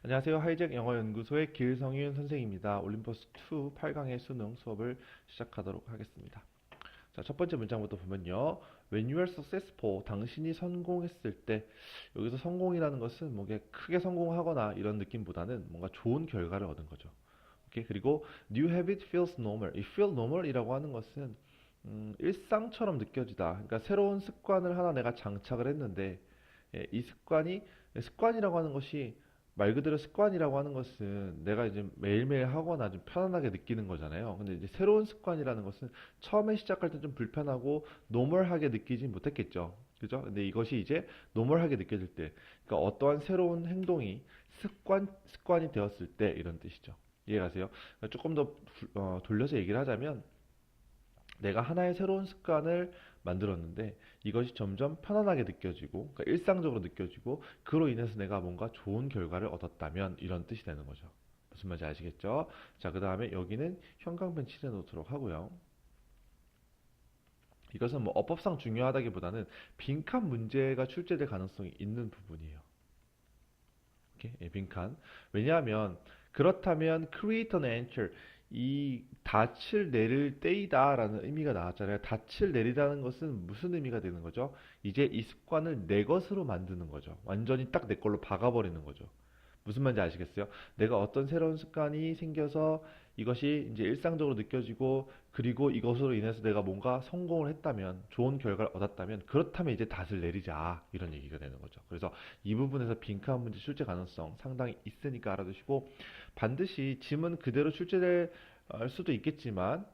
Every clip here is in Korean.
안녕하세요. 하이잭 영어연구소의 길성윤 선생입니다. 올림퍼스2 8강의 수능 수업을 시작하도록 하겠습니다. 자, 첫 번째 문장부터 보면요. When you are successful, 당신이 성공했을 때, 여기서 성공이라는 것은 뭔가 크게 성공하거나 이런 느낌보다는 뭔가 좋은 결과를 얻은 거죠. 오케이? 그리고 new habit feels normal. 이 feel normal이라고 하는 것은 일상처럼 느껴지다. 그러니까 새로운 습관을 하나 내가 장착을 했는데 이 습관이라고 하는 것이 말 그대로 습관이라고 하는 것은 내가 이제 매일매일 하거나 좀 편안하게 느끼는 거잖아요. 근데 이제 새로운 습관이라는 것은 처음에 시작할 때 좀 불편하고 노멀하게 느끼진 못했겠죠. 그죠? 근데 이것이 이제 노멀하게 느껴질 때, 그러니까 어떠한 새로운 행동이 습관이 되었을 때 이런 뜻이죠. 이해가세요? 그러니까 조금 더 돌려서 얘기를 하자면 내가 하나의 새로운 습관을 만들었는데 이것이 점점 편안하게 느껴지고 그러니까 일상적으로 느껴지고 그로 인해서 내가 뭔가 좋은 결과를 얻었다면 이런 뜻이 되는 거죠. 무슨 말인지 아시겠죠? 자, 그 다음에 여기는 형광펜 칠해 놓도록 하고요. 이것은 뭐 어법상 중요하다기보다는 빈칸 문제가 출제될 가능성이 있는 부분이에요. 오케이? 예, 빈칸. 왜냐하면 그렇다면 create an answer 이 닻을 내릴 때이다라는 의미가 나왔잖아요. 닻을 내리다는 것은 무슨 의미가 되는 거죠? 이제 이 습관을 내 것으로 만드는 거죠. 완전히 딱 내 걸로 박아버리는 거죠. 무슨 말인지 아시겠어요? 내가 어떤 새로운 습관이 생겨서 이것이 이제 일상적으로 느껴지고 그리고 이것으로 인해서 내가 뭔가 성공을 했다면 좋은 결과를 얻었다면 그렇다면 이제 닷을 내리자 이런 얘기가 되는 거죠. 그래서 이 부분에서 빈칸 문제 출제 가능성 상당히 있으니까 알아두시고 반드시 지문 그대로 출제될 수도 있겠지만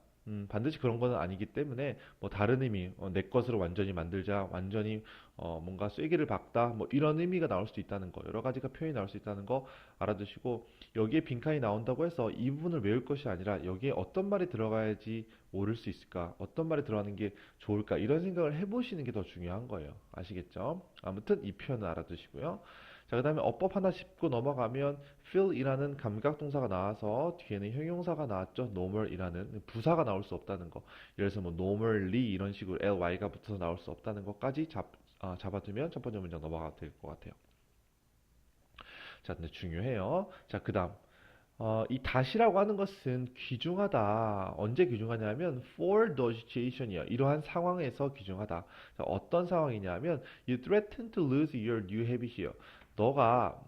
반드시 그런 거는 아니기 때문에 뭐 다른 의미 내 것으로 완전히 만들자 완전히 뭔가 쐐기를 박다 뭐 이런 의미가 나올 수도 있다는 거 여러 가지가 표현이 나올 수 있다는 거 알아두시고 여기에 빈칸이 나온다고 해서 이 부분을 외울 것이 아니라 여기에 어떤 말이 들어가야지 옳을 수 있을까 어떤 말이 들어가는 게 좋을까 이런 생각을 해보시는 게 더 중요한 거예요. 아시겠죠? 아무튼 이 표현을 알아두시고요. 자, 그 다음에 어법 하나 짚고 넘어가면 feel이라는 감각 동사가 나와서 뒤에는 형용사가 나왔죠. normal이라는 부사가 나올 수 없다는 거. 예를 들어서 뭐 normally 이런 식으로 ly가 붙어서 나올 수 없다는 것까지 잡아두면 첫 번째 문장 넘어가도 될 것 같아요. 자, 근데 중요해요. 자, 그 다음. 이 다시라고 하는 것은 귀중하다. 언제 귀중하냐면 for the situation이야. 이러한 상황에서 귀중하다. 자, 어떤 상황이냐면 you threaten to lose your new habit이요. 너가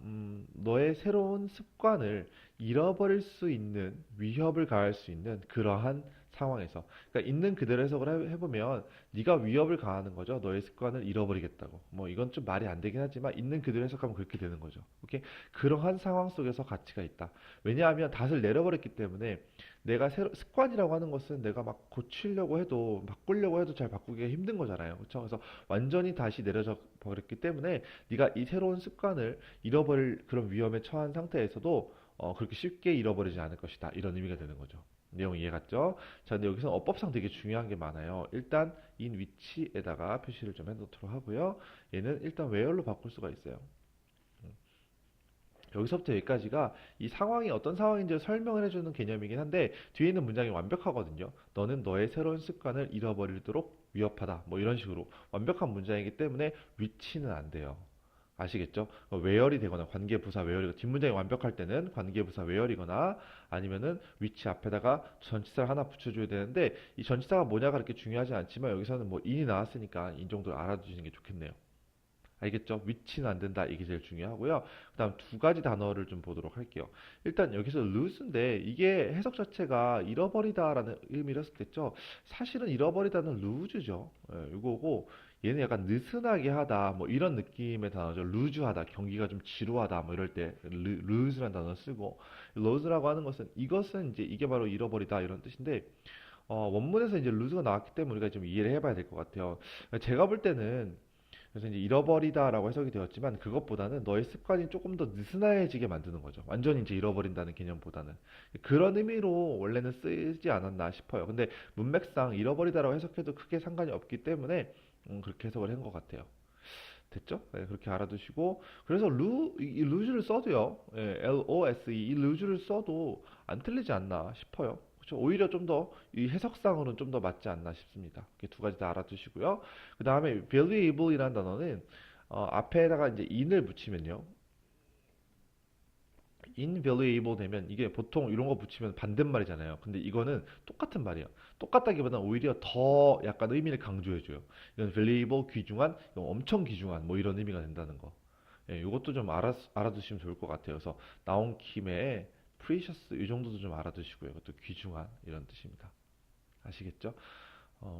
너의 새로운 습관을 잃어버릴 수 있는 위협을 가할 수 있는 그러한 상황에서 그러니까 있는 그대로 해석을 해보면 네가 위협을 가하는 거죠. 너의 습관을 잃어버리겠다고. 뭐 이건 좀 말이 안 되긴 하지만 있는 그대로 해석하면 그렇게 되는 거죠. 오케이? 그러한 상황 속에서 가치가 있다. 왜냐하면 닷을 내려버렸기 때문에 내가 습관이라고 하는 것은 내가 막 고치려고 해도 바꾸려고 해도 잘 바꾸기가 힘든 거잖아요. 그렇죠? 그래서 완전히 다시 내려져 버렸기 때문에 네가 이 새로운 습관을 잃어버릴 그런 위험에 처한 상태에서도 그렇게 쉽게 잃어버리지 않을 것이다. 이런 의미가 되는 거죠. 내용 이해갔죠? 자, 근데 여기서 어법상 되게 중요한 게 많아요. 일단 in 위치에다가 표시를 좀 해놓도록 하고요. 얘는 일단 where로 바꿀 수가 있어요. 여기서부터 여기까지가 이 상황이 어떤 상황인지 설명을 해주는 개념이긴 한데 뒤에 있는 문장이 완벽하거든요. 너는 너의 새로운 습관을 잃어버리도록 위협하다. 뭐 이런 식으로 완벽한 문장이기 때문에 위치는 안 돼요. 아시겠죠? 외열이 되거나 관계부사 외열이고 뒷문장이 완벽할 때는 관계부사 외열이거나 아니면은 위치 앞에다가 전치사를 하나 붙여줘야 되는데 이 전치사가 뭐냐가 그렇게 중요하지 않지만 여기서는 뭐 in이 나왔으니까 인 정도를 알아두시는 게 좋겠네요. 알겠죠? 위치는 안 된다. 이게 제일 중요하고요. 그 다음 두 가지 단어를 좀 보도록 할게요. 일단 여기서 lose인데 이게 해석 자체가 잃어버리다라는 의미를 했었겠죠. 사실은 잃어버리다는 lose죠. 예, 이거고 얘는 약간 느슨하게 하다 뭐 이런 느낌의 단어죠. 루즈하다, 경기가 좀 지루하다 뭐 이럴 때 lose라는 단어 쓰고 lose라고 하는 것은 이것은 이제 이게 바로 잃어버리다 이런 뜻인데 원문에서 이제 lose가 나왔기 때문에 우리가 좀 이해를 해봐야 될 것 같아요. 제가 볼 때는 그래서 이제 잃어버리다라고 해석이 되었지만 그것보다는 너의 습관이 조금 더 느슨해지게 만드는 거죠. 완전히 이제 잃어버린다는 개념보다는 그런 의미로 원래는 쓰지 않았나 싶어요. 근데 문맥상 잃어버리다라고 해석해도 크게 상관이 없기 때문에 그렇게 해석을 한 것 같아요. 됐죠? 네, 그렇게 알아두시고 그래서 이 루즈를 써도요. 예, LOSE 이 루즈를 써도 안 틀리지 않나 싶어요. 그렇죠? 오히려 좀 더 이 해석상으로는 좀 더 맞지 않나 싶습니다. 이렇게 두 가지 다 알아두시고요. 그 다음에 valuable이라는 단어는 앞에다가 이제 in을 붙이면요. invaluable 되면 이게 보통 이런 거 붙이면 반대말이잖아요. 근데 이거는 똑같은 말이에요. 똑같다기보다는 오히려 더 약간 의미를 강조해줘요. 이건 valuable 귀중한, 이건 엄청 귀중한 뭐 이런 의미가 된다는 거. 예, 이것도 좀 알아두시면 좋을 것 같아요. 그래서 나온 김에 precious 이 정도도 좀 알아두시고요. 이것도 귀중한 이런 뜻입니다. 아시겠죠?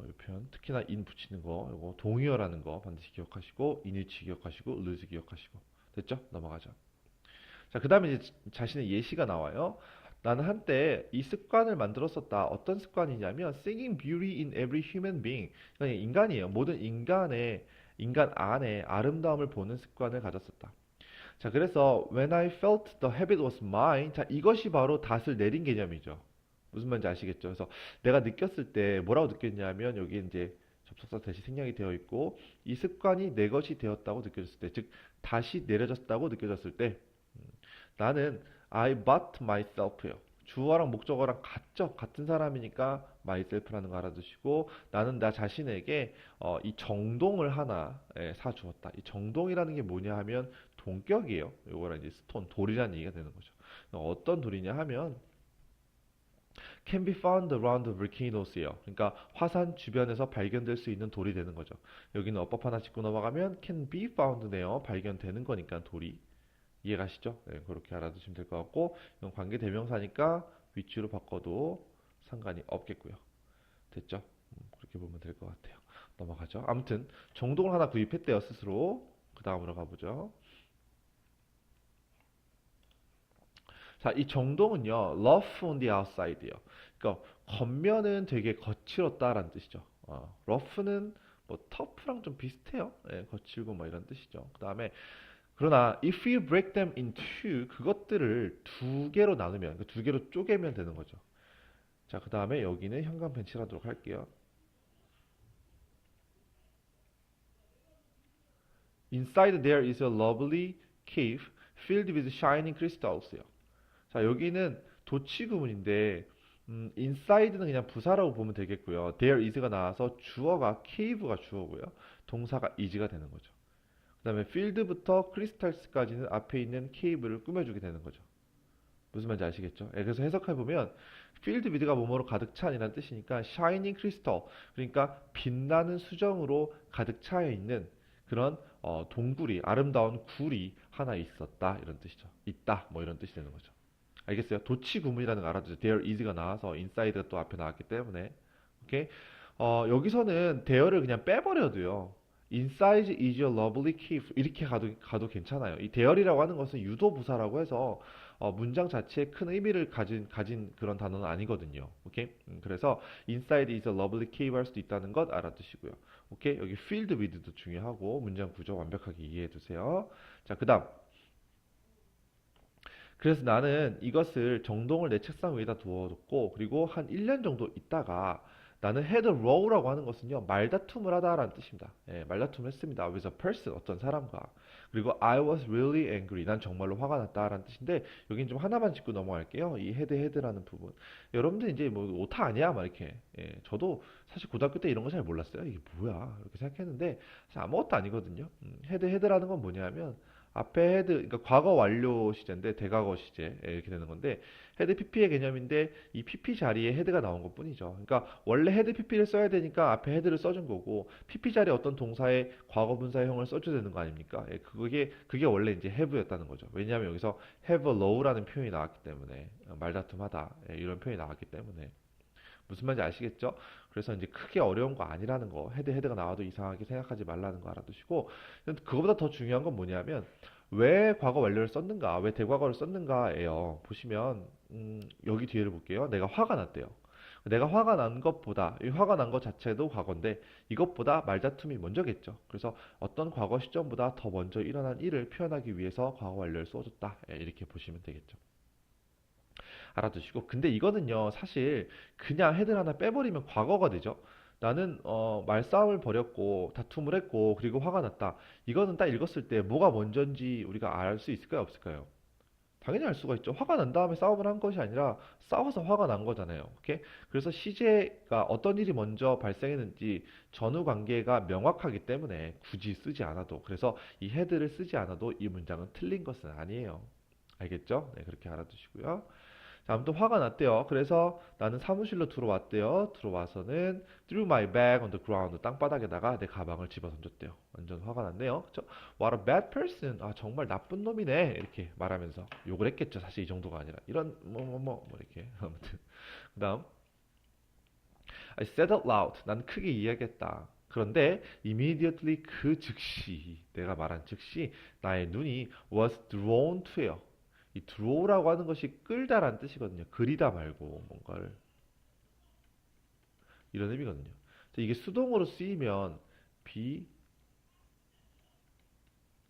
이 표현 특히나 in 붙이는 거, 이거 동의어라는 거 반드시 기억하시고 인일치 기억하시고 lose 기억하시고 됐죠? 넘어가죠. 자, 그 다음에 이제 자신의 예시가 나와요. 나는 한때 이 습관을 만들었었다. 어떤 습관이냐면 singing beauty in every human being. 그냥 인간이에요. 모든 인간 안에 아름다움을 보는 습관을 가졌었다. 자, 그래서 when I felt the habit was mine. 자, 이것이 바로 닷을 내린 개념이죠. 무슨 말인지 아시겠죠? 그래서 내가 느꼈을 때 뭐라고 느꼈냐면 여기 이제 접속사 대시 생략이 되어 있고 이 습관이 내 것이 되었다고 느껴졌을 때, 즉 다시 내려졌다고 느껴졌을 때 나는 I bought myself요. 주어랑 목적어랑 같죠? 같은 사람이니까 myself라는 거 알아두시고 나는 나 자신에게 이 정동을 하나 사주었다. 이 정동이라는 게 뭐냐 하면 동격이에요. 이거랑 이제 스톤, 돌이라는 얘기가 되는 거죠. 어떤 돌이냐 하면 can be found around volcanos예요. 그러니까 화산 주변에서 발견될 수 있는 돌이 되는 거죠. 여기는 어법 하나 짚고 넘어가면 can be found네요. 발견되는 거니까 돌이. 이해가시죠? 네, 그렇게 알아두시면 될 것 같고 이건 관계 대명사니까 위치로 바꿔도 상관이 없겠고요. 됐죠? 그렇게 보면 될 것 같아요. 넘어가죠. 아무튼 정동을 하나 구입했대요 스스로. 그 다음으로 가보죠. 자, 이 정동은요 rough on the outside예요. 그러니까 겉면은 되게 거칠었다라는 뜻이죠. rough는 뭐 tough랑 좀 비슷해요. 예, 거칠고 뭐 이런 뜻이죠. 그 다음에 그러나 if you break them into 그것들을 두 개로 나누면 두 개로 쪼개면 되는 거죠. 자, 그 다음에 여기는 현관펜 칠하도록 할게요. Inside there is a lovely cave filled with shining crystals. 자, 여기는 도치 구문인데 inside는 그냥 부사라고 보면 되겠고요. there is가 나와서 주어가 cave가 주어고요. 동사가 is가 되는 거죠. 그 다음에 field부터 crystals까지는 앞에 있는 cave를 꾸며주게 되는 거죠. 무슨 말인지 아시겠죠? 그래서 해석해보면 field with가 뭐뭐로 가득 찬이라는 뜻이니까 shining crystal 그러니까 빛나는 수정으로 가득 차 있는 그런 동굴이 아름다운 굴이 하나 있었다 이런 뜻이죠. 있다 뭐 이런 뜻이 되는 거죠. 알겠어요? 도치 구문이라는 거 알아두죠. there is가 나와서 inside가 또 앞에 나왔기 때문에 오케이? 여기서는 there를 그냥 빼버려도요. Inside is a lovely cave 이렇게 가도 괜찮아요. 이 there이라고 하는 것은 유도 부사라고 해서 문장 자체에 큰 의미를 가진 그런 단어는 아니거든요. 오케이? 그래서 inside is a lovely cave 할 수도 있다는 것 알아두시고요. 오케이? 여기 filled with도 중요하고 문장 구조 완벽하게 이해해 두세요. 자, 그다음 그래서 나는 이것을 정동을 내 책상 위에다 두어뒀고 그리고 한 1년 정도 있다가 나는 had a row라고 하는 것은요 말다툼을 하다라는 뜻입니다. 예, 말다툼을 했습니다. with a person 어떤 사람과 그리고 I was really angry 난 정말로 화가 났다라는 뜻인데 여긴 좀 하나만 짚고 넘어갈게요. 이 head라는 부분 여러분들 이제 뭐 오타 아니야 막 이렇게 저도 사실 고등학교 때 이런 거 잘 몰랐어요. 이게 뭐야 이렇게 생각했는데 사실 아무것도 아니거든요. head라는 건 뭐냐면 앞에 헤드, 그러니까 과거 완료 시제인데 대과거 시제 이렇게 되는 건데 헤드 PP의 개념인데 이 PP 자리에 헤드가 나온 것뿐이죠. 그러니까 원래 헤드 PP를 써야 되니까 앞에 헤드를 써준 거고 PP 자리에 어떤 동사의 과거 분사형을 써줘야 되는 거 아닙니까? 그게 원래 이제 have였다는 거죠. 왜냐하면 여기서 have a low라는 표현이 나왔기 때문에 말다툼하다 이런 표현이 나왔기 때문에 무슨 말인지 아시겠죠? 그래서 이제 크게 어려운 거 아니라는 거, 헤드가 나와도 이상하게 생각하지 말라는 거 알아두시고, 그거보다 더 중요한 건 뭐냐면, 왜 과거 완료를 썼는가, 왜 대과거를 썼는가예요. 보시면, 여기 뒤에를 볼게요. 내가 화가 났대요. 내가 화가 난 것보다, 이 화가 난 것 자체도 과거인데, 이것보다 말다툼이 먼저겠죠. 그래서 어떤 과거 시점보다 더 먼저 일어난 일을 표현하기 위해서 과거 완료를 써줬다. 이렇게 보시면 되겠죠. 알아두시고 근데 이거는요 사실 그냥 헤드를 하나 빼버리면 과거가 되죠. 나는 말싸움을 벌였고 다툼을 했고 그리고 화가 났다. 이거는 딱 읽었을 때 뭐가 먼저인지 우리가 알 수 있을까요 없을까요? 당연히 알 수가 있죠. 화가 난 다음에 싸움을 한 것이 아니라 싸워서 화가 난 거잖아요. 오케이? 그래서 시제가 어떤 일이 먼저 발생했는지 전후 관계가 명확하기 때문에 굳이 쓰지 않아도 그래서 이 헤드를 쓰지 않아도 이 문장은 틀린 것은 아니에요. 알겠죠? 네, 그렇게 알아두시고요. 자, 아무튼 화가 났대요. 그래서 나는 사무실로 들어왔대요. 들어와서는 threw my bag on the ground. 땅바닥에다가 내 가방을 집어 던졌대요. 완전 화가 났네요. 그쵸? What a bad person. 아, 정말 나쁜 놈이네. 이렇게 말하면서 욕을 했겠죠. 사실 이 정도가 아니라. 이런, 이렇게. 아무튼. 그 다음. I said out loud. 난 크게 이야기했다. 그런데 immediately 그 즉시 내가 말한 즉시 나의 눈이 was drawn to요. 이 draw라고 하는 것이 끌다란 뜻이거든요. 그리다 말고 뭔가를 이런 의미거든요. 이게 수동으로 쓰이면 be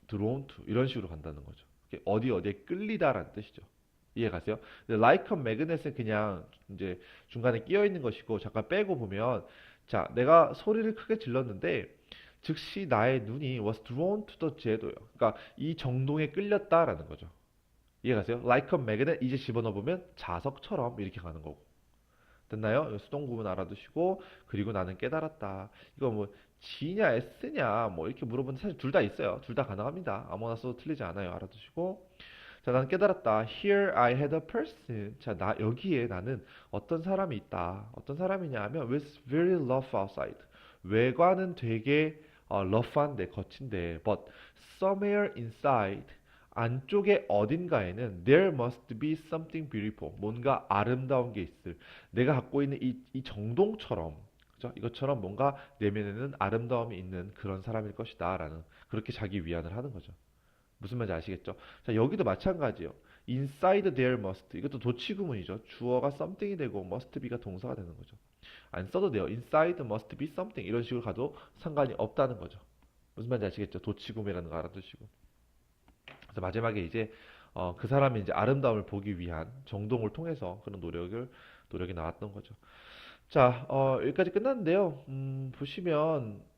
drawn to 이런 식으로 간다는 거죠. 어디 어디에 끌리다란 뜻이죠. 이해 가세요? like a magnet은 그냥 이제 중간에 끼어 있는 것이고 잠깐 빼고 보면 자 내가 소리를 크게 질렀는데 즉시 나의 눈이 was drawn to the 제도요. 그러니까 이 정동에 끌렸다라는 거죠. 이해 가세요? like a magnet 이제 집어넣어 보면 자석처럼 이렇게 가는 거고. 됐나요? 수동 구문 알아두시고 그리고 나는 깨달았다. 이거 뭐 G냐 S냐 뭐 이렇게 물어보는데 사실 둘 다 있어요. 둘 다 가능합니다. 아무나 써도 틀리지 않아요. 알아두시고 자, 나는 깨달았다. Here I had a person. 자, 여기에 나는 어떤 사람이 있다. 어떤 사람이냐 하면 with very rough outside. 외관은 되게 rough한데 거친데 but somewhere inside 안쪽에 어딘가에는 there must be something beautiful. 뭔가 아름다운 게 있을. 내가 갖고 있는 이 정동처럼 그죠? 이것처럼 뭔가 내면에는 아름다움이 있는 그런 사람일 것이다. 라는 그렇게 자기 위안을 하는 거죠. 무슨 말인지 아시겠죠? 자, 여기도 마찬가지예요. inside there must. 이것도 도치구문이죠. 주어가 something이 되고 must be가 동사가 되는 거죠. 안 써도 돼요. inside must be something. 이런 식으로 가도 상관이 없다는 거죠. 무슨 말인지 아시겠죠? 도치구문이라는 거 알아두시고. 그래서 마지막에 이제 그 사람이 이제 아름다움을 보기 위한 정동을 통해서 그런 노력이 나왔던 거죠. 자, 여기까지 끝났는데요. 보시면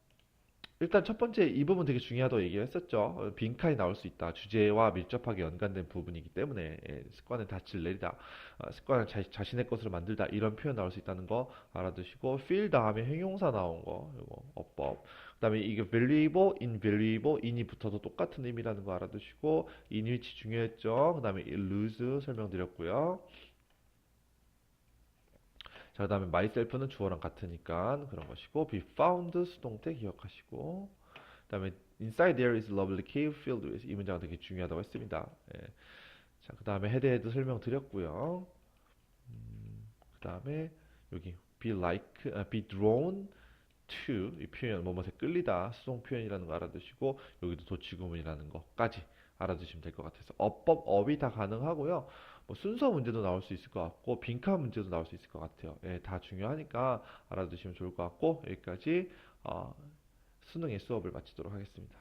일단 첫 번째 이 부분 되게 중요하다고 얘기를 했었죠. 빈칸이 나올 수 있다. 주제와 밀접하게 연관된 부분이기 때문에 습관의 닻을 내리다, 습관을 자신의 것으로 만들다 이런 표현 나올 수 있다는 거 알아두시고 feel 다음에 형용사 나온 거 이거 어법. 그다음에 이게 valuable, invaluable, in이 붙어도 똑같은 의미라는 거 알아두시고 in which 중요했죠. 그다음에 lose 설명드렸고요. 자, 그 다음에 myself는 주어랑 같으니까 그런 것이고 be found 수동태 기억하시고 그 다음에 inside there is a lovely cave filled with 이 문장은 되게 중요하다고 했습니다. 예. 자, 그 다음에 헤드헤드 설명드렸고요. 그 다음에 여기 be drawn to 이 표현 뭐뭐에 끌리다 수동 표현이라는 거 알아두시고 여기도 도치구문이라는 거까지 알아두시면 될 것 같아서 어법 업이 다 가능하고요. 뭐 순서 문제도 나올 수 있을 것 같고 빈칸 문제도 나올 수 있을 것 같아요. 예, 다 중요하니까 알아두시면 좋을 것 같고 여기까지 수능의 수업을 마치도록 하겠습니다.